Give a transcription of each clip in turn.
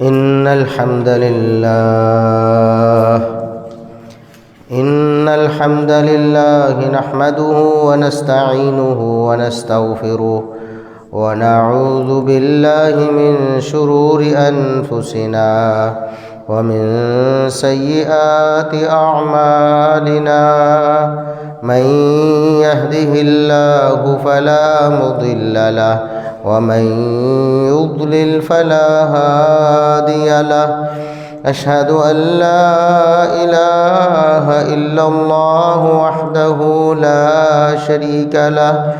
إن الحمد لله نحمده ونستعينه ونستغفره ونعوذ بالله من شرور أنفسنا ومن سيئات أعمالنا من يهده الله فلا مضل له ومن يضلل فلا هادي له أشهد أن لا إله إلا الله وحده لا شريك له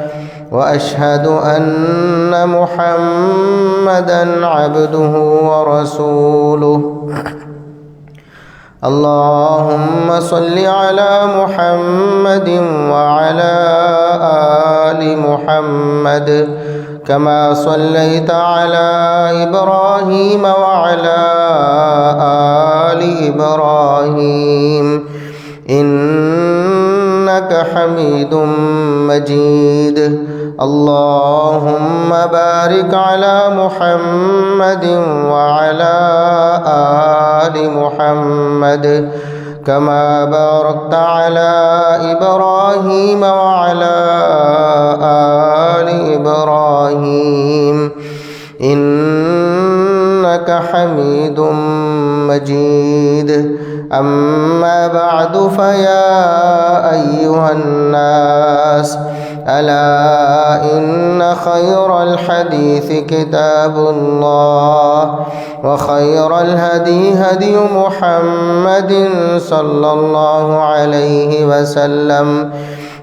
وأشهد أن محمدًا عبده ورسوله اللهم صل على محمد وعلى آل محمد كما صليت على إبراهيم وعلى آل إبراهيم إنك حميد مجيد اللهم بارك على محمد وعلى آل محمد كما باركت على إبراهيم وعلى آل إبراهيم إنك حميد مجيد أما بعد فيا أيها الناس ألا إن خير الحديث كتاب الله وخير الهدي هدي محمد صلى الله عليه وسلم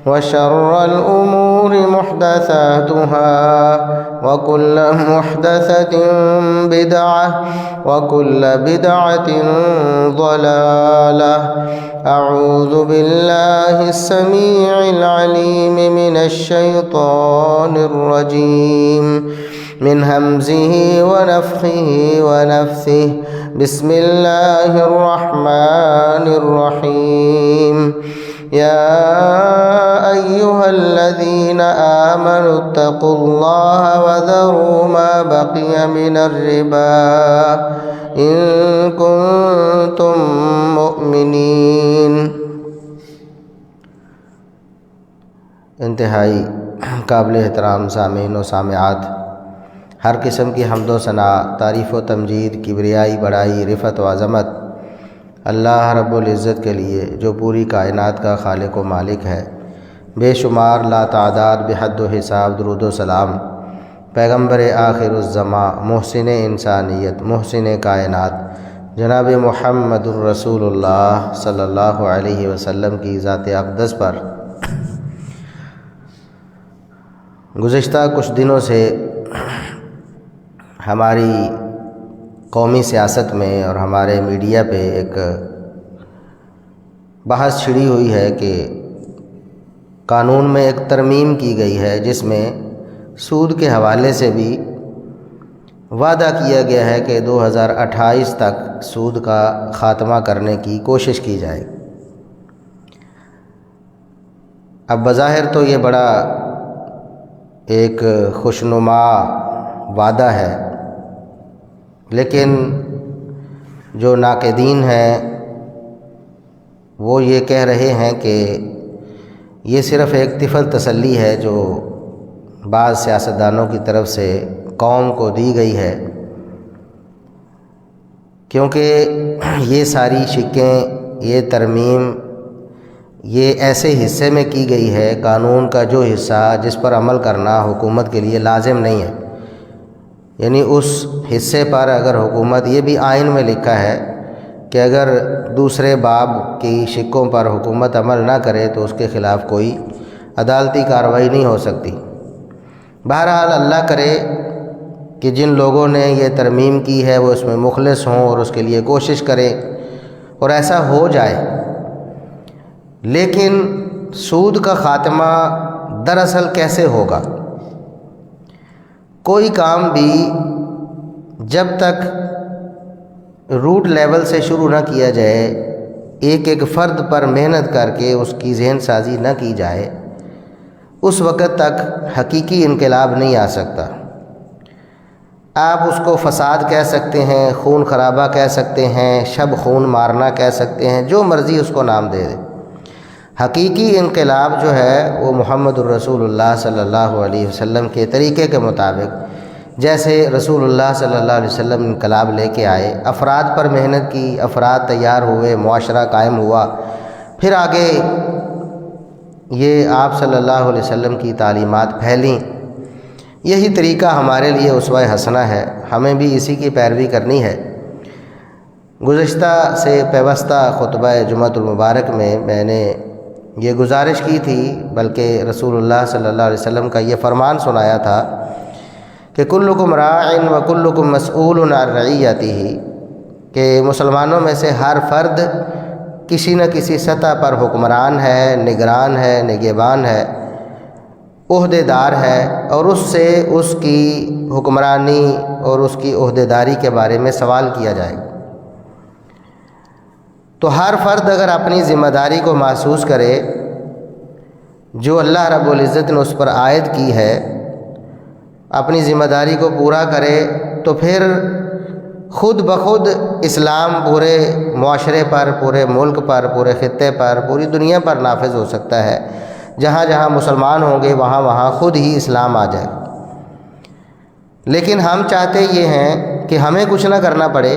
وشر الأمور محدثاتها وكل محدثة بدعة وكل بدعة ضلالة أعوذ بالله السميع العليم من الشيطان الرجيم من همزه ونفخه ونفثه بسم الله الرحمن الرحيم يا أيها الذين آمنوا اتقوا الله وذروا ما بقي من الربا إن كنتم مؤمنين۔ انتہائی قابل احترام سامعین و سامعات، ہر قسم کی حمد و ثنا، تعریف و تمجید، کبریائی، بڑائی، رفعت و عظمت اللہ رب العزت کے لیے جو پوری کائنات کا خالق و مالک ہے۔ بے شمار لا تعداد بحد و حساب درود و سلام پیغمبر آخر الزماں، محسن انسانیت، محسن کائنات جناب محمد الرسول اللہ صلی اللہ علیہ وسلم کی ذات اقدس پر۔ گزشتہ کچھ دنوں سے ہماری قومی سیاست میں اور ہمارے میڈیا پہ ایک بحث چھڑی ہوئی ہے کہ قانون میں ایک ترمیم کی گئی ہے جس میں سود کے حوالے سے بھی وعدہ کیا گیا ہے کہ 2028 تک سود کا خاتمہ کرنے کی کوشش کی جائے۔ اب بظاہر تو یہ بڑا ایک خوشنما وعدہ ہے، لیکن جو ناقدین ہیں وہ یہ کہہ رہے ہیں کہ یہ صرف ایک طفل تسلی ہے جو بعض سیاستدانوں کی طرف سے قوم کو دی گئی ہے، کیونکہ یہ ساری شکیں، یہ ترمیم یہ ایسے حصے میں کی گئی ہے، قانون کا جو حصہ جس پر عمل کرنا حکومت کے لیے لازم نہیں ہے، یعنی اس حصے پر اگر حکومت، یہ بھی آئین میں لکھا ہے کہ اگر دوسرے باب کی شکوں پر حکومت عمل نہ کرے تو اس کے خلاف کوئی عدالتی کارروائی نہیں ہو سکتی۔ بہرحال اللہ کرے کہ جن لوگوں نے یہ ترمیم کی ہے وہ اس میں مخلص ہوں اور اس کے لیے کوشش کریں اور ایسا ہو جائے۔ لیکن سود کا خاتمہ دراصل کیسے ہوگا؟ کوئی کام بھی جب تک روٹ لیول سے شروع نہ کیا جائے، ایک ایک فرد پر محنت کر کے اس کی ذہن سازی نہ کی جائے، اس وقت تک حقیقی انقلاب نہیں آ سکتا۔ آپ اس کو فساد کہہ سکتے ہیں، خون خرابہ کہہ سکتے ہیں، شب خون مارنا کہہ سکتے ہیں، جو مرضی اس کو نام دے دیں۔ حقیقی انقلاب جو ہے وہ محمد الرسول اللہ صلی اللہ علیہ وسلم کے طریقے کے مطابق، جیسے رسول اللہ صلی اللہ علیہ وسلم انقلاب لے کے آئے، افراد پر محنت کی، افراد تیار ہوئے، معاشرہ قائم ہوا، پھر آگے یہ آپ صلی اللہ علیہ وسلم کی تعلیمات پھیلیں۔ یہی طریقہ ہمارے لیے اسوہ حسنہ ہے، ہمیں بھی اسی کی پیروی کرنی ہے۔ گزشتہ سے پیوستہ خطبہ جمعۃ المبارک میں نے یہ گزارش کی تھی، بلکہ رسول اللہ صلی اللہ علیہ وسلم کا یہ فرمان سنایا تھا کہ کلکم راع و کلکم مسئول عن رعیتہ، کہ مسلمانوں میں سے ہر فرد کسی نہ کسی سطح پر حکمران ہے، نگران ہے، نگہبان ہے، عہدے دار ہے، اور اس سے اس کی حکمرانی اور اس کی عہدے داری کے بارے میں سوال کیا جائے گا۔ تو ہر فرد اگر اپنی ذمہ داری کو محسوس کرے جو اللہ رب العزت نے اس پر عائد کی ہے، اپنی ذمہ داری کو پورا کرے، تو پھر خود بخود اسلام پورے معاشرے پر، پورے ملک پر، پورے خطے پر، پوری دنیا پر نافذ ہو سکتا ہے۔ جہاں جہاں مسلمان ہوں گے وہاں وہاں خود ہی اسلام آ جائے۔ لیکن ہم چاہتے یہ ہیں کہ ہمیں کچھ نہ کرنا پڑے،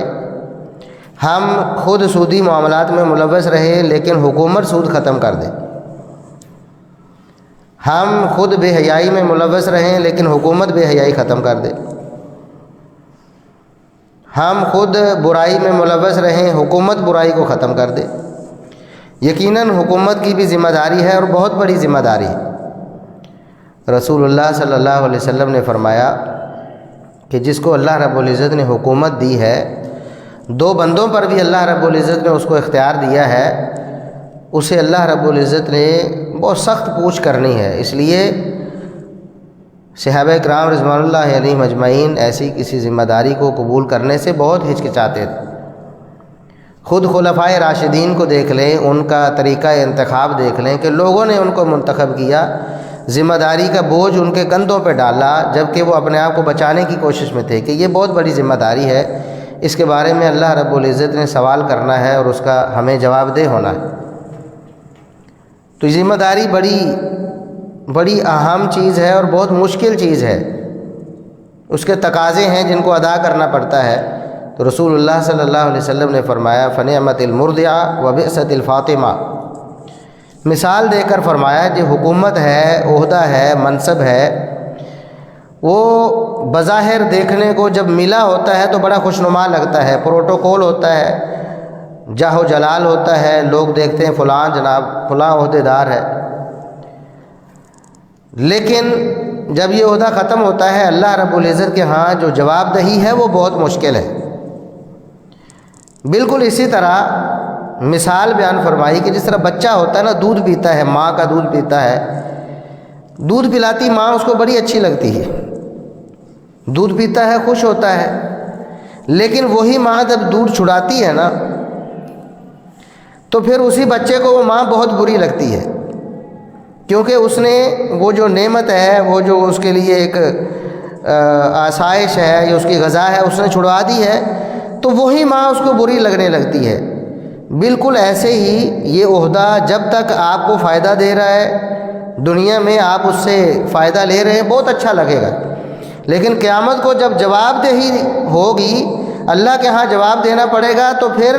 ہم خود سودی معاملات میں ملوث رہیں لیکن حکومت سود ختم کر دے، ہم خود بے حیائی میں ملوث رہیں لیکن حکومت بے حیائی ختم کر دے، ہم خود برائی میں ملوث رہیں، حکومت برائی کو ختم کر دے۔ یقیناً حکومت کی بھی ذمہ داری ہے اور بہت بڑی ذمہ داری ہے۔ رسول اللہ صلی اللہ علیہ وسلم نے فرمایا کہ جس کو اللہ رب العزت نے حکومت دی ہے، دو بندوں پر بھی اللہ رب العزت نے اس کو اختیار دیا ہے، اسے اللہ رب العزت نے بہت سخت پوچھ کرنی ہے۔ اس لیے صحابہ کرام رضوان اللہ علیہم اجمعین ایسی کسی ذمہ داری کو قبول کرنے سے بہت ہچکچاتے تھے۔ خود خلفائے راشدین کو دیکھ لیں، ان کا طریقہ انتخاب دیکھ لیں کہ لوگوں نے ان کو منتخب کیا، ذمہ داری کا بوجھ ان کے کندھوں پہ ڈالا، جبکہ وہ اپنے آپ کو بچانے کی کوشش میں تھے کہ یہ بہت بڑی ذمہ داری ہے، اس کے بارے میں اللہ رب العزت نے سوال کرنا ہے اور اس کا ہمیں جواب دہ ہونا ہے۔ تو ذمہ داری بڑی اہم چیز ہے اور بہت مشکل چیز ہے، اس کے تقاضے ہیں جن کو ادا کرنا پڑتا ہے۔ تو رسول اللہ صلی اللہ علیہ وسلم نے فرمایا فنعمت المرضعہ وبئست الفاطمہ، مثال دے کر فرمایا جو حکومت ہے، عہدہ ہے، منصب ہے، وہ بظاہر دیکھنے کو جب ملا ہوتا ہے تو بڑا خوشنما لگتا ہے، پروٹوکول ہوتا ہے، جاہ و جلال ہوتا ہے، لوگ دیکھتے ہیں فلاں جناب فلاں عہدے دار ہے۔ لیکن جب یہ عہدہ ختم ہوتا ہے اللہ رب العزت کے ہاں جو جواب دہی ہے وہ بہت مشکل ہے۔ بالکل اسی طرح مثال بیان فرمائی کہ جس طرح بچہ ہوتا ہے نا، دودھ پیتا ہے، ماں کا دودھ پیتا ہے، دودھ پلاتی ماں اس کو بڑی اچھی لگتی ہے، دودھ پیتا ہے، خوش ہوتا ہے، لیکن وہی ماں جب دودھ چھڑاتی ہے نا تو پھر اسی بچے کو وہ ماں بہت بری لگتی ہے، کیونکہ اس نے وہ جو نعمت ہے، وہ جو اس کے لیے ایک آسائش ہے یا اس کی غذا ہے، اس نے چھڑوا دی ہے، تو وہی ماں اس کو بری لگنے لگتی ہے۔ بالکل ایسے ہی یہ عہدہ جب تک آپ کو فائدہ دے رہا ہے، دنیا میں آپ اس سے فائدہ لے رہے ہیں، بہت اچھا لگے گا، لیکن قیامت کو جب جواب دہی ہوگی، اللہ کے ہاں جواب دینا پڑے گا، تو پھر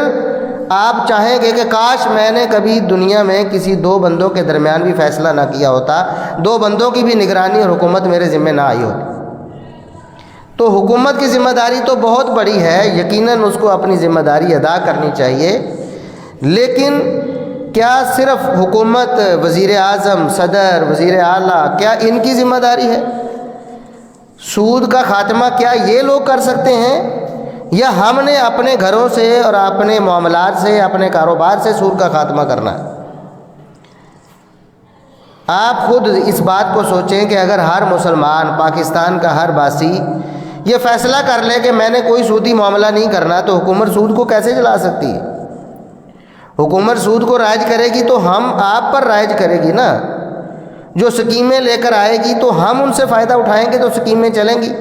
آپ چاہیں گے کہ کاش میں نے کبھی دنیا میں کسی دو بندوں کے درمیان بھی فیصلہ نہ کیا ہوتا، دو بندوں کی بھی نگرانی اور حکومت میرے ذمہ نہ آئی ہوتی۔ تو حکومت کی ذمہ داری تو بہت بڑی ہے، یقیناً اس کو اپنی ذمہ داری ادا کرنی چاہیے، لیکن کیا صرف حکومت، وزیر اعظم، صدر، وزیر اعلیٰ، کیا ان کی ذمہ داری ہے؟ سود کا خاتمہ کیا یہ لوگ کر سکتے ہیں، یا ہم نے اپنے گھروں سے اور اپنے معاملات سے، اپنے کاروبار سے سود کا خاتمہ کرنا ہے؟ آپ خود اس بات کو سوچیں کہ اگر ہر مسلمان، پاکستان کا ہر باسی یہ فیصلہ کر لے کہ میں نے کوئی سودی معاملہ نہیں کرنا، تو حکومت سود کو کیسے چلا سکتی ہے؟ حکومت سود کو رائج کرے گی تو ہم آپ پر رائج کرے گی نا، جو سکیمیں لے کر آئے گی تو ہم ان سے فائدہ اٹھائیں گے تو سکیمیں چلیں گی۔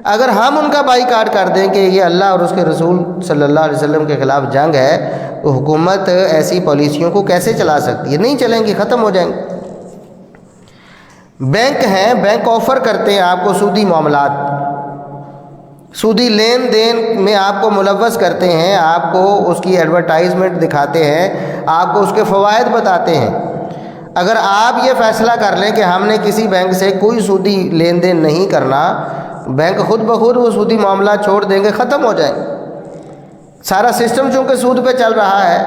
اگر ہم ان کا بائیکاٹ کر دیں کہ یہ اللہ اور اس کے رسول صلی اللہ علیہ وسلم کے خلاف جنگ ہے، تو حکومت ایسی پالیسیوں کو کیسے چلا سکتی ہے؟ نہیں چلیں گی، ختم ہو جائیں گے۔ بینک ہیں، بینک آفر کرتے ہیں آپ کو سودی معاملات، سودی لین دین میں آپ کو ملوث کرتے ہیں، آپ کو اس کی ایڈورٹائزمنٹ دکھاتے ہیں، آپ کو اس کے فوائد بتاتے ہیں۔ اگر آپ یہ فیصلہ کر لیں کہ ہم نے کسی بینک سے کوئی سودی لین دین نہیں کرنا، بینک خود بخود وہ سودی معاملات چھوڑ دیں گے، ختم ہو جائیں۔ سارا سسٹم چونکہ سود پہ چل رہا ہے،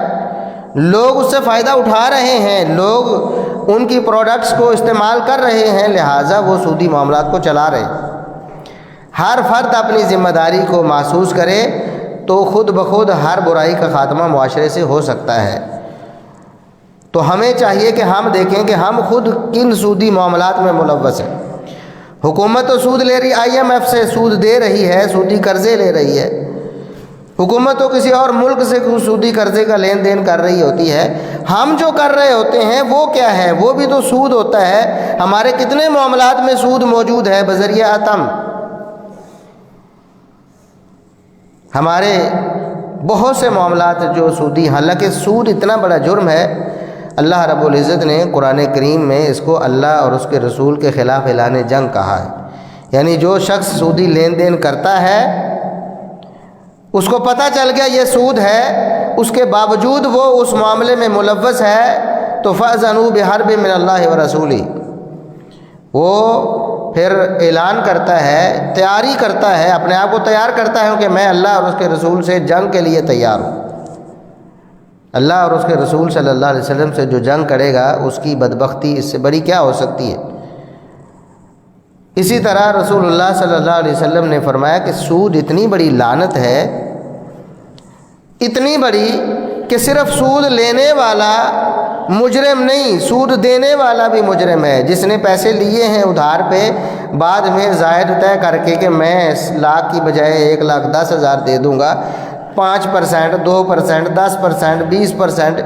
لوگ اس سے فائدہ اٹھا رہے ہیں، لوگ ان کی پروڈکٹس کو استعمال کر رہے ہیں، لہٰذا وہ سودی معاملات کو چلا رہے ہیں۔ ہر فرد اپنی ذمہ داری کو محسوس کرے تو خود بخود ہر برائی کا خاتمہ معاشرے سے ہو سکتا ہے۔ تو ہمیں چاہیے کہ ہم دیکھیں کہ ہم خود کن سودی معاملات میں ملوث ہیں۔ حکومت تو سود لے رہی، IMF سے سود دے رہی ہے، سودی قرضے لے رہی ہے۔ حکومت تو کسی اور ملک سے سودی قرضے کا لین دین کر رہی ہوتی ہے۔ ہم جو کر رہے ہوتے ہیں وہ کیا ہے؟ وہ بھی تو سود ہوتا ہے۔ ہمارے کتنے معاملات میں سود موجود ہے بذریعہ عتم۔ ہمارے بہت سے معاملات جو سودی، حالانکہ سود اتنا بڑا جرم ہے، اللہ رب العزت نے قرآن کریم میں اس کو اللہ اور اس کے رسول کے خلاف اعلان جنگ کہا ہے۔ یعنی جو شخص سودی لین دین کرتا ہے، اس کو پتہ چل گیا یہ سود ہے، اس کے باوجود وہ اس معاملے میں ملوث ہے، تو فَأْذَنُوا بِحَرْبٍ مِّنَ اللَّهِ وَرَسُولِهِ، وہ پھر اعلان کرتا ہے، تیاری کرتا ہے، اپنے آپ کو تیار کرتا ہے کہ میں اللہ اور اس کے رسول سے جنگ کے لیے تیار ہوں۔ اللہ اور اس کے رسول صلی اللہ علیہ وسلم سے جو جنگ کرے گا، اس کی بدبختی اس سے بڑی کیا ہو سکتی ہے؟ اسی طرح رسول اللہ صلی اللہ علیہ وسلم نے فرمایا کہ سود اتنی بڑی لعنت ہے، اتنی بڑی کہ صرف سود لینے والا مجرم نہیں، سود دینے والا بھی مجرم ہے۔ جس نے پیسے لیے ہیں ادھار پہ، بعد میں زائد طے کر کے کہ میں 1,00,000 کی بجائے 1,10,000 دے دوں گا، 5%، 2%، 10%، 20%،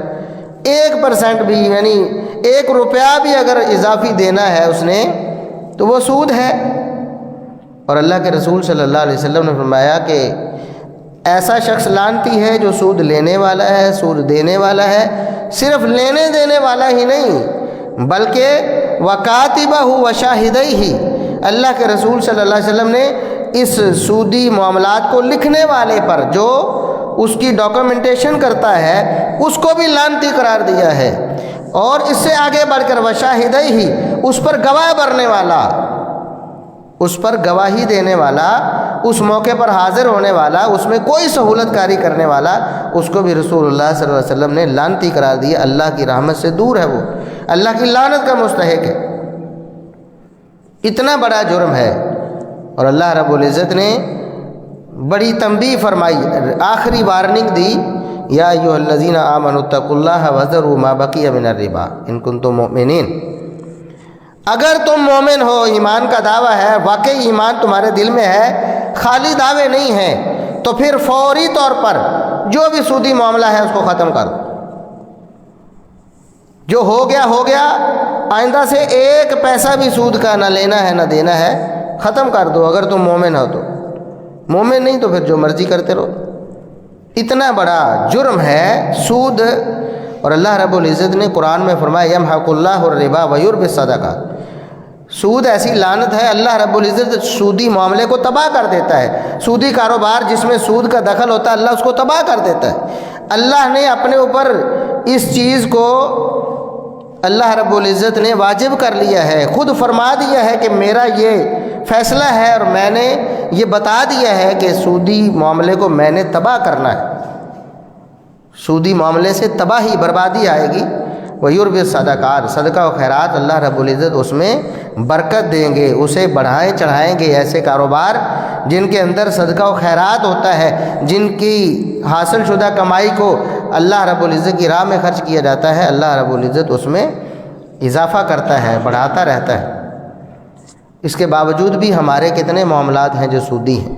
1% بھی، یعنی 1 روپیہ بھی اگر اضافی دینا ہے اس نے تو وہ سود ہے۔ اور اللہ کے رسول صلی اللہ علیہ وسلم نے فرمایا کہ ایسا شخص لعنتی ہے جو سود لینے والا ہے، سود دینے والا ہے، صرف لینے دینے والا ہی نہیں بلکہ وَكَاتِبَهُ وَشَاهِدَيْهِ، اللہ کے رسول صلی اللہ علیہ وسلم نے اس سودی معاملات کو لکھنے والے پر، جو اس کی ڈاکومنٹیشن کرتا ہے، اس کو بھی لعنتی قرار دیا ہے۔ اور اس سے آگے بڑھ کر وَشَاهِدَيْهِ، اس پر گواہ بننے والا، اس پر گواہی دینے والا، اس موقع پر حاضر ہونے والا، اس میں کوئی سہولت کاری کرنے والا، اس کو بھی رسول اللہ صلی اللہ علیہ وسلم نے لعنتی قرار دیا۔ اللہ کی رحمت سے دور ہے، وہ اللہ کی لعنت کا مستحق ہے۔ اتنا بڑا جرم ہے، اور اللہ رب العزت نے بڑی تنبیہ فرمائی، آخری وارننگ دی، یا ایھا الذین آمنوا اتقوا اللہ وذروا ما بقی من الربا ان کنتم مؤمنین۔ اگر تم مومن ہو، ایمان کا دعویٰ ہے، واقعی ایمان تمہارے دل میں ہے، خالی دعوے نہیں ہیں، تو پھر فوری طور پر جو بھی سودی معاملہ ہے اس کو ختم کر دو۔ جو ہو گیا ہو گیا، آئندہ سے 1 پیسہ بھی سود کا نہ لینا ہے نہ دینا ہے، ختم کر دو اگر تم مومن ہو تو۔ مومن نہیں تو پھر جو مرضی کرتے رہو۔ اتنا بڑا جرم ہے سود، اور اللہ رب العزت نے قرآن میں فرمایا یمحق اللہ الربا ویربی الصدقات۔ سود ایسی لعنت ہے، اللہ رب العزت سودی معاملے کو تباہ کر دیتا ہے۔ سودی کاروبار جس میں سود کا دخل ہوتا ہے، اللہ اس کو تباہ کر دیتا ہے۔ اللہ نے اپنے اوپر اس چیز کو، اللہ رب العزت نے واجب کر لیا ہے، خود فرما دیا ہے کہ میرا یہ فیصلہ ہے، اور میں نے یہ بتا دیا ہے کہ سودی معاملے کو میں نے تباہ کرنا ہے۔ سودی معاملے سے تباہی، بربادی آئے گی۔ وَيُرْبِي الصَّدَقَاتِ، صدقہ و خیرات اللہ رب العزت اس میں برکت دیں گے، اسے بڑھائیں چڑھائیں گے۔ ایسے کاروبار جن کے اندر صدقہ و خیرات ہوتا ہے، جن کی حاصل شدہ کمائی کو اللہ رب العزت کی راہ میں خرچ کیا جاتا ہے، اللہ رب العزت اس میں اضافہ کرتا ہے، بڑھاتا رہتا ہے۔ اس کے باوجود بھی ہمارے کتنے معاملات ہیں جو سودی ہیں۔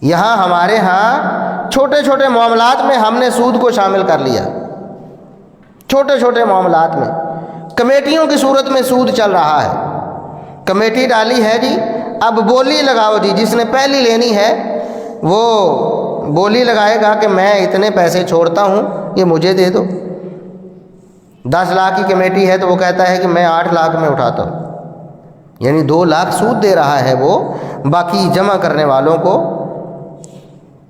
یہاں ہمارے ہاں چھوٹے چھوٹے معاملات میں ہم نے سود کو شامل کر لیا۔ چھوٹے چھوٹے معاملات میں کمیٹیوں کی صورت میں سود چل رہا ہے۔ کمیٹی ڈالی ہے جی، اب بولی لگاؤ جی، جس نے پہلی لینی ہے وہ بولی لگائے گا کہ میں اتنے پیسے چھوڑتا ہوں، یہ مجھے دے دو۔ 10 لاکھ کی کمیٹی ہے تو وہ کہتا ہے کہ میں 8 لاکھ میں اٹھاتا ہوں، یعنی 2 لاکھ سود دے رہا ہے وہ، باقی جمع کرنے والوں کو۔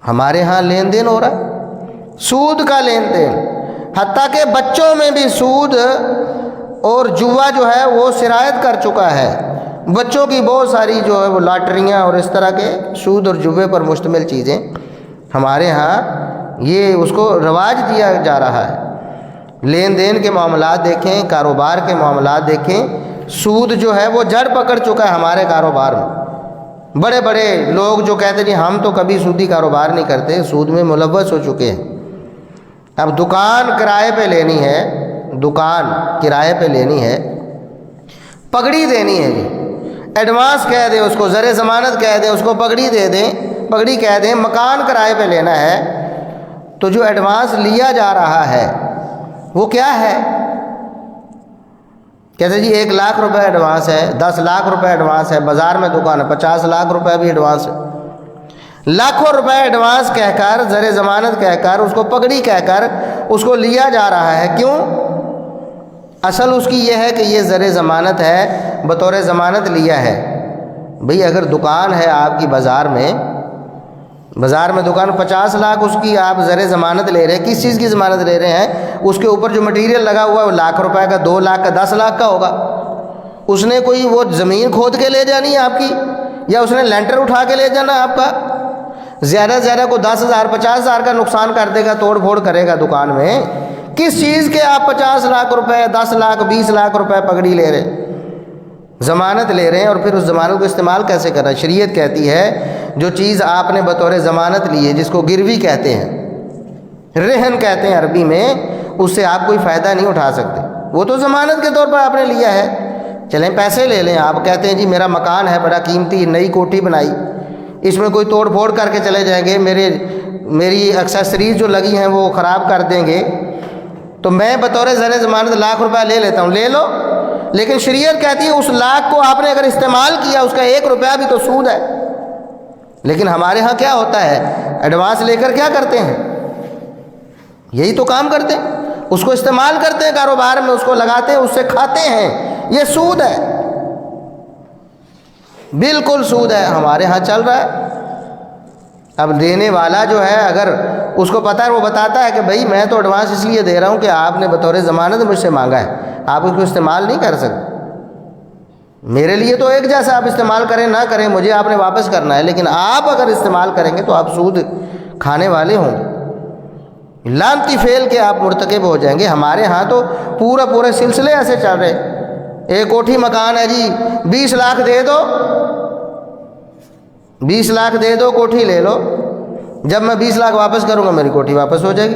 ہمارے ہاں لین دین ہو رہا ہے، سود کا لین دین، حتیٰ کہ بچوں میں بھی سود اور جوا جو ہے وہ سرایت کر چکا ہے۔ بچوں کی بہت ساری جو ہے وہ لاٹریاں اور اس طرح کے سود اور جوے پر مشتمل چیزیں ہمارے ہاں یہ اس کو رواج دیا جا رہا ہے۔ لین دین کے معاملات دیکھیں، کاروبار کے معاملات دیکھیں، سود جو ہے وہ جڑ پکڑ چکا ہے ہمارے کاروبار میں۔ بڑے بڑے لوگ جو کہتے ہیں ہم تو کبھی سودی کاروبار نہیں کرتے، سود میں ملوث ہو چکے ہیں۔ اب دکان کرائے پہ لینی ہے، دکان کرائے پہ لینی ہے، پگڑی دینی ہے جی، ایڈوانس کہہ دیں اس کو، زر ضمانت کہہ دیں اس کو، پگڑی دے دیں، پگڑی کہہ دیں، مکان کرائے پہ لینا ہے تو جو ایڈوانس لیا جا رہا ہے وہ کیا ہے؟ کہتے جی 1 لاکھ روپے ایڈوانس ہے، 10 لاکھ روپے ایڈوانس ہے، بازار میں دکان ہے 50 لاکھ روپے بھی ایڈوانس ہے۔ لاکھوں روپے ایڈوانس کہہ کر، زر ضمانت کہہ کر، اس کو پگڑی کہہ کر اس کو لیا جا رہا ہے۔ کیوں؟ اصل اس کی یہ ہے کہ یہ زر ضمانت ہے، بطور ضمانت لیا ہے۔ بھئی اگر دکان ہے آپ کی بازار میں دکان 50 لاکھ اس کی آپ زر ضمانت لے رہے ہیں، کس چیز کی ضمانت لے رہے ہیں؟ اس کے اوپر جو مٹیریل لگا ہوا ہے وہ لاکھ روپے کا، 2 لاکھ کا، 10 لاکھ کا ہوگا۔ اس نے کوئی وہ زمین کھود کے لے جانی ہے آپ کی، یا اس نے لینٹر اٹھا کے لے جانا آپ کا؟ زیادہ سے زیادہ کو 10,000 50,000 کا نقصان کر دے گا، توڑ پھوڑ کرے گا دکان میں۔ کس چیز کے آپ 50 لاکھ روپے، 10 لاکھ، 20 لاکھ روپے پگڑی لے رہے ہیں، ضمانت لے رہے ہیں، اور پھر اس ضمانت کو استعمال کیسے کرنا؟ شریعت کہتی ہے جو چیز آپ نے بطور ضمانت لی ہے، جس کو گروی کہتے ہیں، رہن کہتے ہیں عربی میں، اس سے آپ کوئی فائدہ نہیں اٹھا سکتے، وہ تو ضمانت کے طور پر آپ نے لیا ہے۔ چلیں پیسے لے لیں، آپ کہتے ہیں جی میرا مکان ہے بڑا قیمتی، نئی کوٹھی بنائی، اس میں کوئی توڑ پھوڑ کر کے چلے جائیں گے، میری ایکسیسریز جو لگی ہیں وہ خراب کر دیں گے، تو میں بطور زر ضمانت لاکھ روپے لے لیتا ہوں، لے لو، لیکن شریعت کہتی ہے اس لاکھ کو آپ نے اگر استعمال کیا، اس کا 1 روپیہ بھی تو سود ہے۔ لیکن ہمارے ہاں کیا ہوتا ہے؟ ایڈوانس لے کر کیا کرتے ہیں؟ یہی تو کام کرتے ہیں، اس کو استعمال کرتے ہیں کاروبار میں، اس کو لگاتے ہیں، اس سے کھاتے ہیں، یہ سود ہے، بالکل سود ہے، ہمارے ہاں چل رہا ہے۔ اب دینے والا جو ہے اگر اس کو پتہ ہے، وہ بتاتا ہے کہ بھائی میں تو ایڈوانس اس لیے دے رہا ہوں کہ آپ نے بطور ضمانت مجھ سے مانگا ہے، آپ اس کو استعمال نہیں کر سکتے، میرے لیے تو ایک جیسا، آپ استعمال کریں نہ کریں مجھے آپ نے واپس کرنا ہے، لیکن آپ اگر استعمال کریں گے تو آپ سود کھانے والے ہوں گے، لعنتی فعل کے آپ مرتکب ہو جائیں گے۔ ہمارے ہاں تو پورے سلسلے ایسے چل رہے، ایک کوٹھی مکان ہے جی 20 لاکھ دے دو، 20 لاکھ دے دو کوٹھی لے لو، جب میں 20 لاکھ واپس کروں گا میری کوٹھی واپس ہو جائے گی۔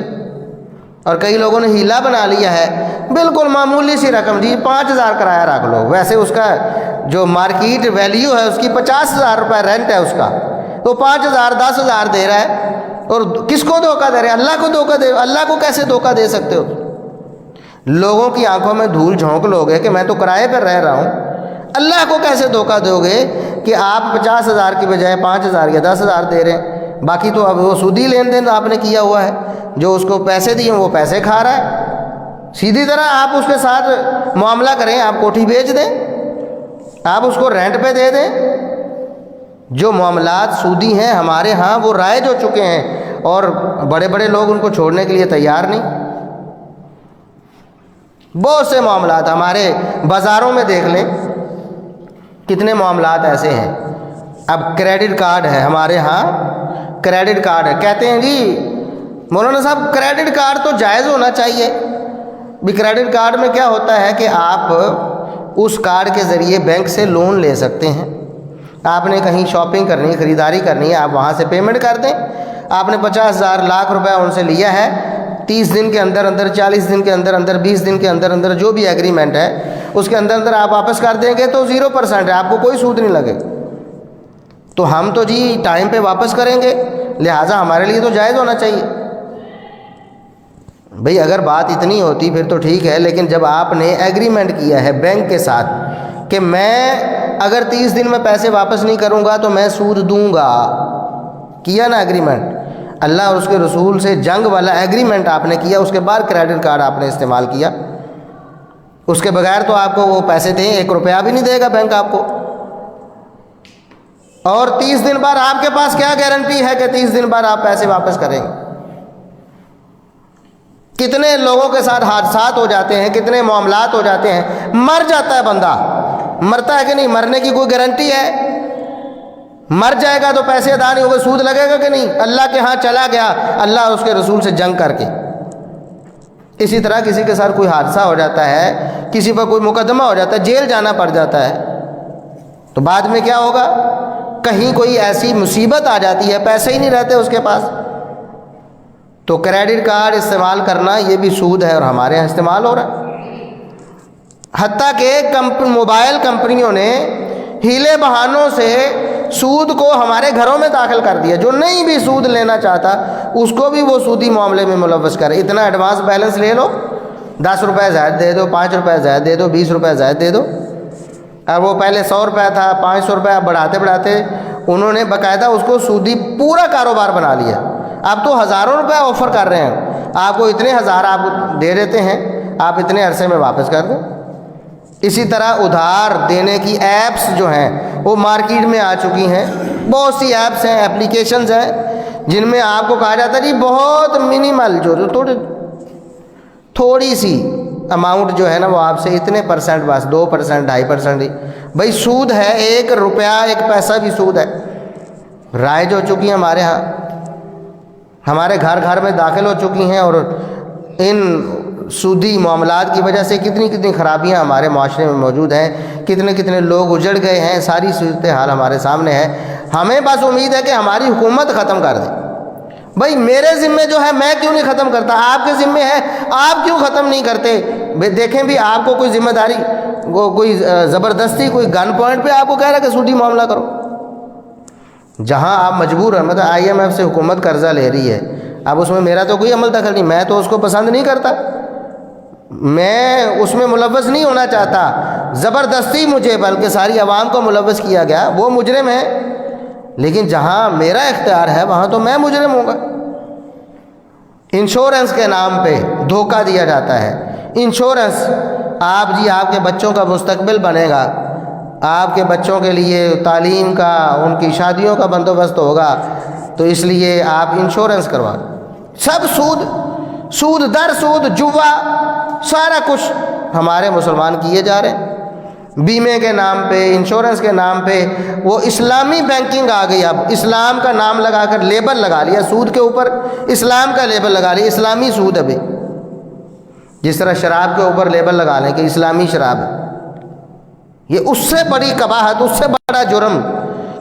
اور کئی لوگوں نے ہیلا بنا لیا ہے، بالکل معمولی سی رقم جی 5,000 کرایہ رکھ لو، ویسے اس کا جو مارکیٹ ویلیو ہے اس کی 50,000 روپے رینٹ ہے اس کا، تو 5,000 10,000 دے رہا ہے، اور کس کو دھوکہ دے رہے ہیں؟ اللہ کو دھوکہ دے، اللہ کو کیسے دھوکہ دے سکتے ہو؟ لوگوں کی آنکھوں میں دھول جھونک لوگے کہ میں تو کرائے پر رہ رہا ہوں، اللہ کو کیسے دھوکہ دو گے کہ آپ 50,000 کی بجائے 5,000 یا 10,000 دے رہے ہیں؟ باقی تو اب وہ سودی لین دین آپ نے کیا ہوا ہے، جو اس کو پیسے دیے وہ پیسے کھا رہا ہے۔ سیدھی طرح آپ اس کے ساتھ معاملہ کریں، آپ کوٹھی بیچ دیں، آپ اس کو رینٹ پہ دے دیں۔ جو معاملات سودی ہیں ہمارے ہاں وہ رائج ہو چکے ہیں، اور بڑے بڑے لوگ ان کو چھوڑنے کے لیے تیار نہیں۔ بہت سے معاملات ہمارے بازاروں میں دیکھ لیں، کتنے معاملات ایسے ہیں۔ اب کریڈٹ کارڈ ہے ہمارے ہاں، کریڈٹ کارڈ ہے، کہتے ہیں جی مولانا صاحب کریڈٹ کارڈ تو جائز ہونا چاہیے۔ بھی کریڈٹ کارڈ میں کیا ہوتا ہے کہ آپ اس کارڈ کے ذریعے بینک سے لون لے سکتے ہیں، آپ نے کہیں شاپنگ کرنی ہے، خریداری کرنی ہے، آپ وہاں سے پیمنٹ کر دیں۔ آپ نے 50,000 لاکھ روپے ان سے لیا ہے، 30 دن کے اندر اندر، 40 دن کے اندر اندر، 20 دن کے اندر اندر، جو بھی ایگریمنٹ ہے اس کے اندر اندر آپ واپس کر دیں گے تو 0% ہے، آپ کو کوئی سود نہیں لگے۔ تو ہم تو جی ٹائم پہ واپس کریں گے، لہٰذا ہمارے لیے تو جائز ہونا چاہیے۔ بھئی اگر بات اتنی ہوتی پھر تو ٹھیک ہے، لیکن جب آپ نے ایگریمنٹ کیا ہے بینک کے ساتھ کہ میں اگر 30 دن میں پیسے واپس نہیں کروں گا تو میں سود دوں گا، کیا نا ایگریمنٹ، اللہ اور اس کے رسول سے جنگ والا ایگریمنٹ آپ نے کیا، اس کے بعد کریڈٹ کارڈ آپ نے استعمال کیا، اس کے بغیر تو آپ کو وہ پیسے دیں 1 روپیہ بھی نہیں دے گا بینک آپ کو۔ اور 30 دن بعد آپ کے پاس کیا گارنٹی ہے کہ 30 دن بعد آپ پیسے واپس کریں گے؟ کتنے لوگوں کے ساتھ حادثات ہو جاتے ہیں، کتنے معاملات ہو جاتے ہیں، مر جاتا ہے بندہ، مرتا ہے کہ نہیں؟ مرنے کی کوئی گارنٹی ہے؟ مر جائے گا تو پیسے ادا نہیں ہوگے، سود لگے گا کہ نہیں؟ اللہ کے ہاں چلا گیا، اللہ اور اس کے رسول سے جنگ کر کے۔ اسی طرح کسی کے ساتھ کوئی حادثہ ہو جاتا ہے، کسی پر کوئی مقدمہ ہو جاتا ہے، جیل جانا پڑ جاتا ہے، تو بعد میں کیا ہوگا؟ کہیں کوئی ایسی مصیبت آ جاتی ہے، پیسے ہی نہیں رہتے اس کے پاس، تو کریڈٹ کارڈ استعمال کرنا یہ بھی سود ہے، اور ہمارے یہاں استعمال ہو رہا ہے۔ حتیٰ کہ موبائل کمپنیوں نے ہیلے بہانوں سے سود کو ہمارے گھروں میں داخل کر دیا، جو نہیں بھی سود لینا چاہتا اس کو بھی وہ سودی معاملے میں ملوث کرے۔ اتنا ایڈوانس بیلنس لے لو، 10 روپے زائد دے دو، 5 روپے زائد دے دو، 20 روپے زائد دے دو۔ اب وہ پہلے 100 روپے تھا، 500 روپے، بڑھاتے بڑھاتے انہوں نے باقاعدہ اس کو سودی پورا کاروبار بنا لیا۔ اب تو ہزاروں روپے آفر کر رہے ہیں، آپ کو اتنے ہزار آپ دے دیتے ہیں، آپ اتنے عرصے میں واپس کر دیں۔ اسی طرح ادھار دینے کی ایپس جو ہیں وہ مارکیٹ میں آ چکی ہیں، بہت سی ایپس ہیں، اپلیکیشنز ہیں، جن میں آپ کو کہا جاتا ہے جی بہت منیمل، جو تھوڑی سی اماؤنٹ جو ہے نا وہ آپ سے اتنے پرسنٹ، بس 2%، 2.5% ہی۔ بھائی سود ہے، 1 روپیہ 1 پیسہ بھی سود ہے، رائج ہو چکی ہیں ہمارے ہاں، ہمارے گھر گھر میں داخل ہو چکی ہیں، اور ان سودی معاملات کی وجہ سے کتنی کتنی خرابیاں ہمارے معاشرے میں موجود ہیں، کتنے کتنے لوگ اجڑ گئے ہیں، ساری صورتحال ہمارے سامنے ہے۔ ہمیں بس امید ہے کہ ہماری حکومت ختم کر دے۔ بھائی میرے ذمے جو ہے میں کیوں نہیں ختم کرتا؟ آپ کے ذمے ہے، آپ کیوں ختم نہیں کرتے؟ دیکھیں بھی آپ کو کوئی ذمہ داری، کوئی زبردستی کوئی گن پوائنٹ پہ آپ کو کہہ رہا ہے کہ سودی معاملہ کرو، جہاں آپ مجبور ہیں۔ مطلب IMF سے حکومت قرضہ لے رہی ہے، اب اس میں میرا تو کوئی عمل دخل نہیں، میں تو اس کو پسند نہیں کرتا، میں اس میں ملوث نہیں ہونا چاہتا، زبردستی مجھے بلکہ ساری عوام کو ملوث کیا گیا، وہ مجرم ہے، لیکن جہاں میرا اختیار ہے وہاں تو میں مجرم ہوں گا۔ انشورنس کے نام پہ دھوکہ دیا جاتا ہے، انشورنس، آپ جی آپ کے بچوں کا مستقبل بنے گا، آپ کے بچوں کے لیے تعلیم کا، ان کی شادیوں کا بندوبست ہوگا، تو اس لیے آپ انشورنس کروا، سب سود، سود در سود، جوا، سارا کچھ ہمارے مسلمان کیے جا رہے ہیں۔ بیمے کے نام پہ، انشورنس کے نام پہ، وہ اسلامی بینکنگ آ گئی، اب اسلام کا نام لگا کر لیبل لگا لیا سود کے اوپر، اسلام کا لیبل لگا لیا، اسلامی سود ہے۔ جس طرح شراب کے اوپر لیبل لگا لیں کہ اسلامی شراب ہے، یہ اس سے بڑی قباحت، اس سے بڑا جرم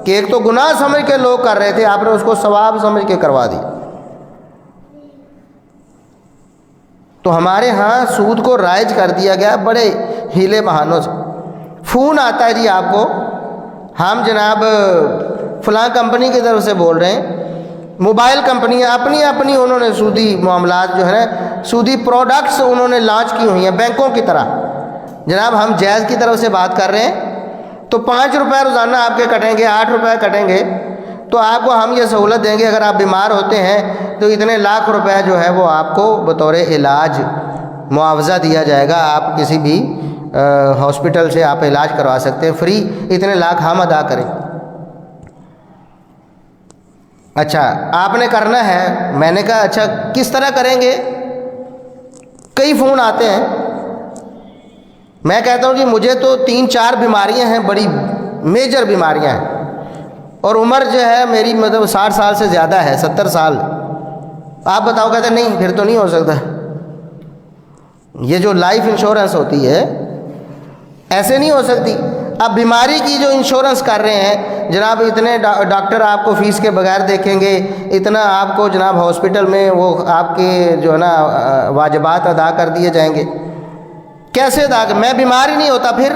کہ ایک تو گناہ سمجھ کے لوگ کر رہے تھے، آپ نے اس کو ثواب سمجھ کے کروا دی۔ تو ہمارے ہاں سود کو رائج کر دیا گیا بڑے ہیلے بہانوں سے۔ فون آتا ہے جی آپ کو، ہم جناب فلاں کمپنی کی طرف سے بول رہے ہیں، موبائل کمپنیاں اپنی اپنی انہوں نے سودی معاملات جو ہے نا، سودی پروڈکٹس انہوں نے لانچ کی ہوئی ہیں بینکوں کی طرح۔ جناب ہم جائز کی طرف سے بات کر رہے ہیں، تو 5 روپے روزانہ آپ کے کٹیں گے، 8 روپے کٹیں گے، تو آپ کو ہم یہ سہولت دیں گے، اگر آپ بیمار ہوتے ہیں تو اتنے لاکھ روپے جو ہے وہ آپ کو بطور علاج معاوضہ دیا جائے گا، آپ کسی بھی ہاسپٹل سے آپ علاج کروا سکتے ہیں فری، اتنے لاکھ ہم ادا کریں۔ اچھا آپ نے کرنا ہے، میں نے کہا اچھا کس طرح کریں گے؟ کئی فون آتے ہیں، میں کہتا ہوں جی مجھے تو 3-4 بیماریاں ہیں، بڑی میجر بیماریاں ہیں، اور عمر جو ہے میری مطلب 60 سال سے زیادہ ہے، 70 سال، آپ بتاؤ؟ کہتے ہیں نہیں پھر تو نہیں ہو سکتا۔ یہ جو لائف انشورنس ہوتی ہے ایسے نہیں ہو سکتی۔ اب بیماری کی جو انشورنس کر رہے ہیں جناب، اتنے ڈاکٹر آپ کو فیس کے بغیر دیکھیں گے، اتنا آپ کو جناب ہاسپٹل میں وہ آپ کے جو ہے نا واجبات ادا کر دیے جائیں گے، کیسے ادا؟ میں بیمار ہی نہیں ہوتا پھر،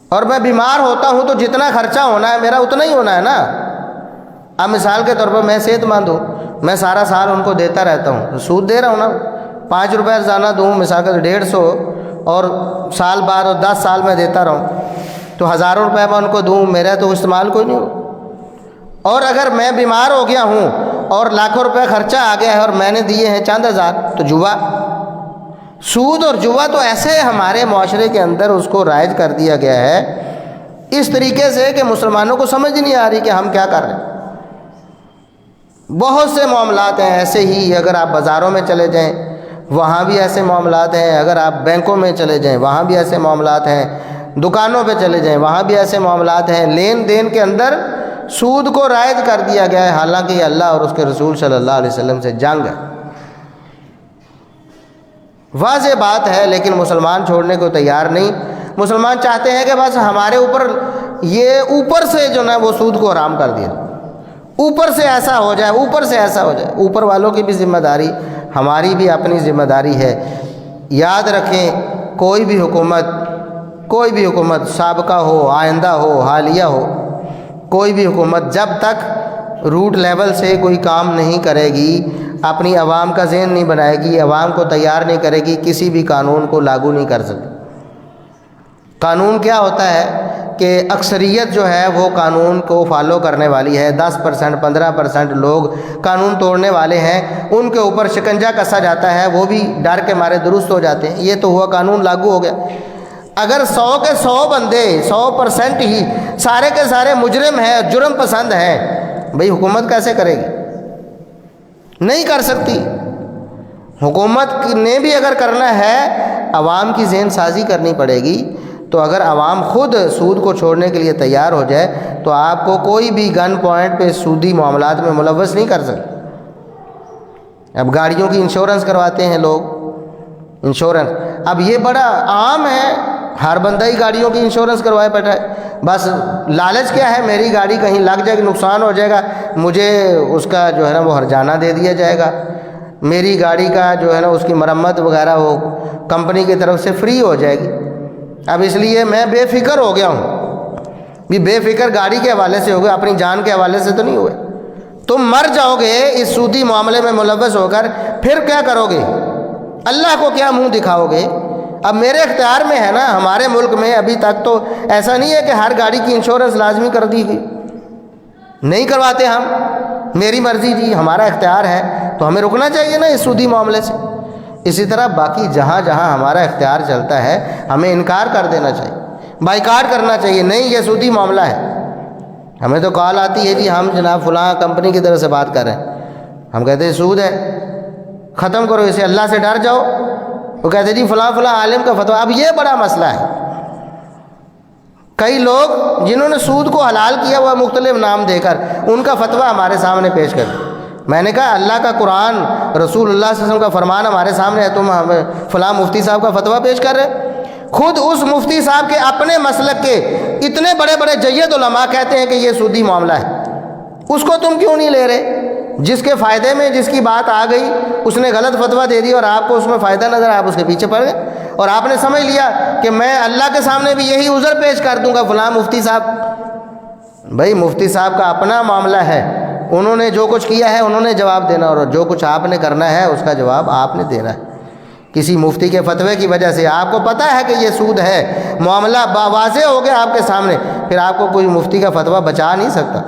اور میں بیمار ہوتا ہوں تو جتنا خرچہ ہونا ہے میرا اتنا ہی ہونا ہے نا۔ اب مثال کے طور پر میں صحت مند ہوں، میں سارا سال ان کو دیتا رہتا ہوں، سود دے رہا ہوں نا، 5 روپے روزانہ دوں مثال کے 150، اور سال بعد اور 10 سال میں دیتا رہوں، تو ہزاروں روپے میں ان کو دوں، میرا تو استعمال کوئی نہیں ہو۔ اور اگر میں بیمار ہو گیا ہوں اور لاکھوں روپے خرچہ آ گیا ہے اور میں نے دیے ہیں چند ہزار، تو جوا۔ سود اور جوا تو ایسے ہمارے معاشرے کے اندر اس کو رائج کر دیا گیا ہے اس طریقے سے کہ مسلمانوں کو سمجھ نہیں آ رہی کہ ہم کیا کر رہے ہیں۔ بہت سے معاملات ہیں ایسے ہی، اگر آپ بازاروں میں چلے جائیں وہاں بھی ایسے معاملات ہیں، اگر آپ بینکوں میں چلے جائیں وہاں بھی ایسے معاملات ہیں، دکانوں پہ چلے جائیں وہاں بھی ایسے معاملات ہیں۔ لین دین کے اندر سود کو رائج کر دیا گیا ہے، حالانکہ یہ اللہ اور اس کے رسول صلی اللہ علیہ وسلم سے جنگ ہے، واضح بات ہے، لیکن مسلمان چھوڑنے کو تیار نہیں۔ مسلمان چاہتے ہیں کہ بس ہمارے اوپر یہ اوپر سے جو نا وہ سود کو حرام کر دیا، اوپر سے ایسا ہو جائے، اوپر سے ایسا ہو جائے۔ اوپر والوں کی بھی ذمہ داری، ہماری بھی اپنی ذمہ داری ہے۔ یاد رکھیں کوئی بھی حکومت سابقہ ہو، آئندہ ہو، حالیہ ہو، کوئی بھی حکومت جب تک روٹ لیول سے کوئی کام نہیں کرے گی، اپنی عوام کا ذہن نہیں بنائے گی، عوام کو تیار نہیں کرے گی، کسی بھی قانون کو لاگو نہیں کر سکتی۔ قانون کیا ہوتا ہے کہ اکثریت جو ہے وہ قانون کو فالو کرنے والی ہے، 10% 15% لوگ قانون توڑنے والے ہیں، ان کے اوپر شکنجہ کسا جاتا ہے، وہ بھی ڈر کے مارے درست ہو جاتے ہیں۔ یہ تو ہوا قانون لاگو ہو گیا۔ اگر 100 کے 100 بندے 100% ہی سارے کے سارے مجرم ہیں، جرم پسند ہیں، بھئی حکومت کیسے کرے گی؟ نہیں کر سکتی۔ حکومت نے بھی اگر کرنا ہے عوام کی ذہن سازی کرنی پڑے گی، تو اگر عوام خود سود کو چھوڑنے کے لیے تیار ہو جائے تو آپ کو کوئی بھی گن پوائنٹ پہ سودی معاملات میں ملوث نہیں کر سکتے۔ اب گاڑیوں کی انشورنس کرواتے ہیں لوگ، انشورنس اب یہ بڑا عام ہے، ہر بندہ ہی گاڑیوں کی انشورنس کروائے بیٹھا ہے۔ بس لالچ کیا ہے، میری گاڑی کہیں لگ جائے گی، نقصان ہو جائے گا، مجھے اس کا جو ہے نا وہ ہرجانہ دے دیا جائے گا، میری گاڑی کا جو ہے نا اس کی مرمت وغیرہ وہ کمپنی کی طرف سے فری ہو جائے گی۔ اب اس لیے میں بے فکر ہو گیا ہوں، بھی بے فکر گاڑی کے حوالے سے ہو گئے، اپنی جان کے حوالے سے تو نہیں ہوئے۔ تم مر جاؤ گے اس سودی معاملے میں ملوث ہو کر، پھر کیا کرو گے؟ اللہ کو کیا منہ دکھاؤ گے؟ اب میرے اختیار میں ہے نا، ہمارے ملک میں ابھی تک تو ایسا نہیں ہے کہ ہر گاڑی کی انشورنس لازمی کر دی گئی، نہیں کرواتے ہم، میری مرضی جی، ہمارا اختیار ہے تو ہمیں رکنا چاہیے نا اس سودی معاملے سے۔ اسی طرح باقی جہاں جہاں ہمارا اختیار چلتا ہے ہمیں انکار کر دینا چاہیے، بائیکاٹ کرنا چاہیے، نہیں یہ سودی معاملہ ہے۔ ہمیں تو کال آتی ہے جی ہم جناب فلاں کمپنی کی طرف سے بات کر رہے ہیں، ہم کہتے ہیں سود ہے، ختم کرو اسے، اللہ سے ڈر جاؤ۔ وہ کہتے ہیں جی فلاں عالم کا فتویٰ۔ اب یہ بڑا مسئلہ ہے، کئی لوگ جنہوں نے سود کو حلال کیا ہوا مختلف نام دے کر ان کا فتویٰ ہمارے سامنے پیش کر دیا۔ میں نے کہا اللہ کا قرآن، رسول اللہ صلی اللہ علیہ وسلم کا فرمان ہمارے سامنے ہے، تم ہمیں فلاں مفتی صاحب کا فتویٰ پیش کر رہے؟ خود اس مفتی صاحب کے اپنے مسلک کے اتنے بڑے بڑے جید علماء کہتے ہیں کہ یہ سودی معاملہ ہے، اس کو تم کیوں نہیں لے رہے؟ جس کے فائدے میں جس کی بات آ گئی اس نے غلط فتویٰ دے دی اور آپ کو اس میں فائدہ نظر، آپ اس کے پیچھے پڑ گئے اور آپ نے سمجھ لیا کہ میں اللہ کے سامنے بھی یہی عذر پیش کر دوں گا فلاں مفتی صاحب۔ بھائی مفتی صاحب کا اپنا معاملہ ہے، انہوں نے جو کچھ کیا ہے انہوں نے جواب دینا، اور جو کچھ آپ نے کرنا ہے اس کا جواب آپ نے دینا ہے۔ کسی مفتی کے فتوے کی وجہ سے آپ کو پتہ ہے کہ یہ سود ہے، معاملہ واضح ہو گیا آپ کے سامنے، پھر آپ کو کوئی مفتی کا فتویٰ بچا نہیں سکتا،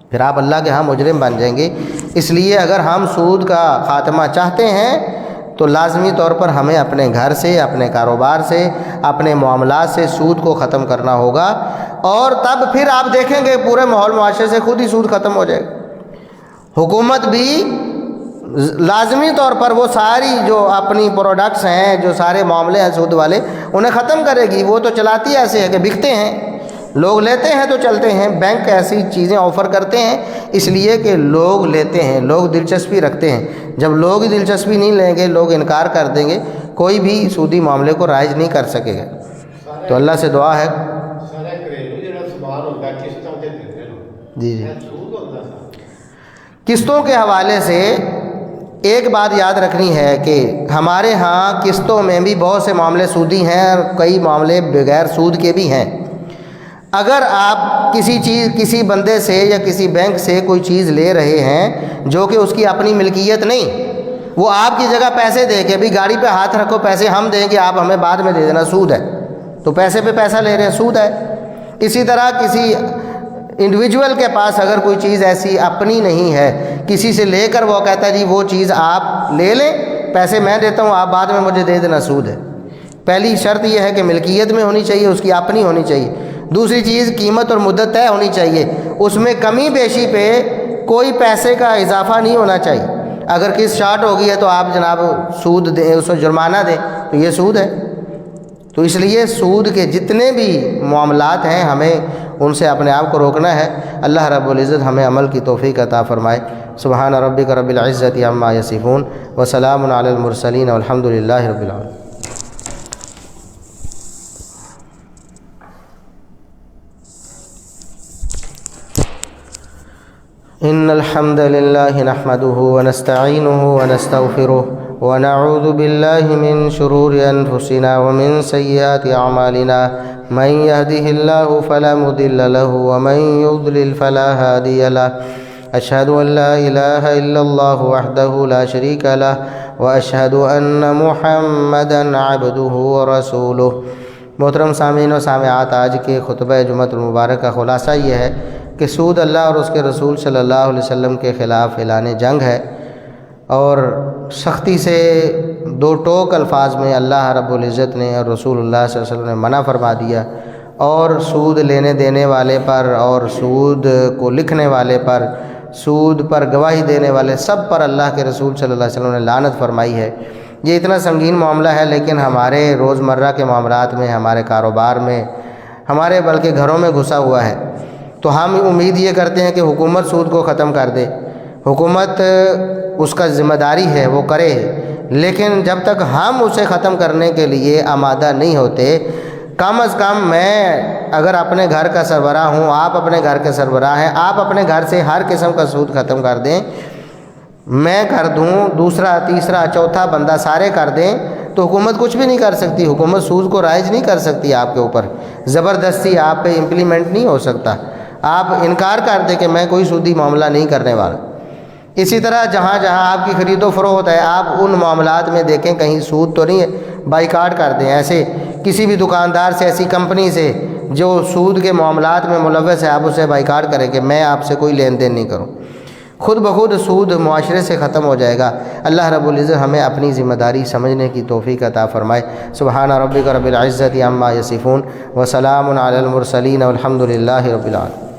پھر آپ اللہ کے ہاں مجرم بن جائیں گے۔ اس لیے اگر ہم سود کا خاتمہ چاہتے ہیں تو لازمی طور پر ہمیں اپنے گھر سے، اپنے کاروبار سے، اپنے معاملات سے سود کو ختم کرنا ہوگا، اور تب پھر آپ دیکھیں گے پورے ماحول معاشرے سے خود ہی سود ختم ہو جائے گا۔ حکومت بھی لازمی طور پر وہ ساری جو اپنی پروڈکٹس ہیں، جو سارے معاملے ہیں سود والے، انہیں ختم کرے گی۔ وہ تو چلاتی ایسے ہے کہ بکتے ہیں، لوگ لیتے ہیں تو چلتے ہیں۔ بینک ایسی چیزیں آفر کرتے ہیں اس لیے کہ لوگ لیتے ہیں، لوگ دلچسپی رکھتے ہیں۔ جب لوگ دلچسپی نہیں لیں گے، لوگ انکار کر دیں گے، کوئی بھی سودی معاملے کو رائج نہیں کر سکے گا۔ تو اللہ سے دعا ہے جی قسطوں کے حوالے سے ایک بات یاد رکھنی ہے کہ ہمارے ہاں قسطوں میں بھی بہت سے معاملے سودی ہیں اور کئی معاملے بغیر سود کے بھی ہیں۔ اگر آپ کسی بندے سے یا کسی بینک سے کوئی چیز لے رہے ہیں جو کہ اس کی اپنی ملکیت نہیں، وہ آپ کی جگہ پیسے دے کے بھی گاڑی پہ ہاتھ رکھو پیسے ہم دیں گے آپ ہمیں بعد میں دے دینا، سود ہے، تو پیسے پہ پیسہ لے رہے ہیں، سود ہے۔ اسی طرح کسی انڈیویجول کے پاس اگر کوئی چیز ایسی اپنی نہیں ہے، کسی سے لے کر وہ کہتا ہے جی وہ چیز آپ لے لیں، پیسے میں دیتا ہوں، آپ بعد میں مجھے دے دینا، سود ہے۔ پہلی شرط یہ ہے کہ ملکیت میں ہونی چاہیے، اس کی اپنی ہونی چاہیے۔ دوسری چیز قیمت اور مدت طے ہونی چاہیے، اس میں کمی بیشی پہ کوئی پیسے کا اضافہ نہیں ہونا چاہیے۔ اگر قسط شارٹ ہو گئی ہے تو آپ جناب سود دیں، اس میں جرمانہ دیں، تو یہ سود ہے۔ تو اس لیے سود کے جتنے بھی معاملات ہیں ہمیں ان سے اپنے آپ کو روکنا ہے۔ اللہ رب العزت ہمیں عمل کی توفیق عطا فرمائے۔ سبحان ربک رب العزت عما یصفون وسلام علی المرسلین والحمد للہ رب العالمین۔ ان الحمد لله نحمده ونستعينه ونستغفره ونعوذ بالله من شرور انفسنا ومن سيئات اعمالنا، من يهده الله فلا مضل له ومن يضلل فلا هادي له، اشهد ان لا اله الا الله وحده لا شريك له واشهد ان محمدا عبده ورسوله۔ محترم سامعین و سامعات، آج کے خطبہ جمعۃ المبارک کا خلاصہ یہ ہے کہ سود اللہ اور اس کے رسول صلی اللہ علیہ وسلم کے خلاف اعلان جنگ ہے، اور سختی سے دو ٹوک الفاظ میں اللہ رب العزت نے اور رسول اللہ صلی اللہ علیہ وسلم نے منع فرما دیا، اور سود لینے دینے والے پر اور سود کو لکھنے والے پر، سود پر گواہی دینے والے سب پر اللہ کے رسول صلی اللہ علیہ وسلم نے لعنت فرمائی ہے۔ یہ اتنا سنگین معاملہ ہے، لیکن ہمارے روزمرہ کے معاملات میں، ہمارے کاروبار میں، ہمارے بلکہ گھروں میں گھسا ہوا ہے۔ تو ہم امید یہ کرتے ہیں کہ حکومت سود کو ختم کر دے، حکومت اس کا ذمہ داری ہے وہ کرے، لیکن جب تک ہم اسے ختم کرنے کے لیے آمادہ نہیں ہوتے، کم از کم میں اگر اپنے گھر کا سربراہ ہوں، آپ اپنے گھر کے سربراہ ہیں، آپ اپنے گھر سے ہر قسم کا سود ختم کر دیں، میں کر دوں، دوسرا تیسرا چوتھا بندہ سارے کر دیں، تو حکومت کچھ بھی نہیں کر سکتی۔ حکومت سود کو رائج نہیں کر سکتی آپ کے اوپر، زبردستی آپ پہ امپلیمنٹ نہیں ہو سکتا۔ آپ انکار کر دیں کہ میں کوئی سودی معاملہ نہیں کرنے والا۔ اسی طرح جہاں جہاں آپ کی خرید و فروخت ہے، آپ ان معاملات میں دیکھیں کہیں سود تو نہیں ہے، بائیکاٹ کر دیں۔ ایسے کسی بھی دکاندار سے، ایسی کمپنی سے جو سود کے معاملات میں ملوث ہے، آپ اسے بائیکاٹ کریں کہ میں آپ سے کوئی لین دین نہیں کروں۔ خود بخود سود معاشرے سے ختم ہو جائے گا۔ اللہ رب العزت ہمیں اپنی ذمہ داری سمجھنے کی توفیق عطا فرمائے۔ سبحان ربک رب العزت عما یصفون وسلام علی المرسلین والحمد للہ رب العالمین۔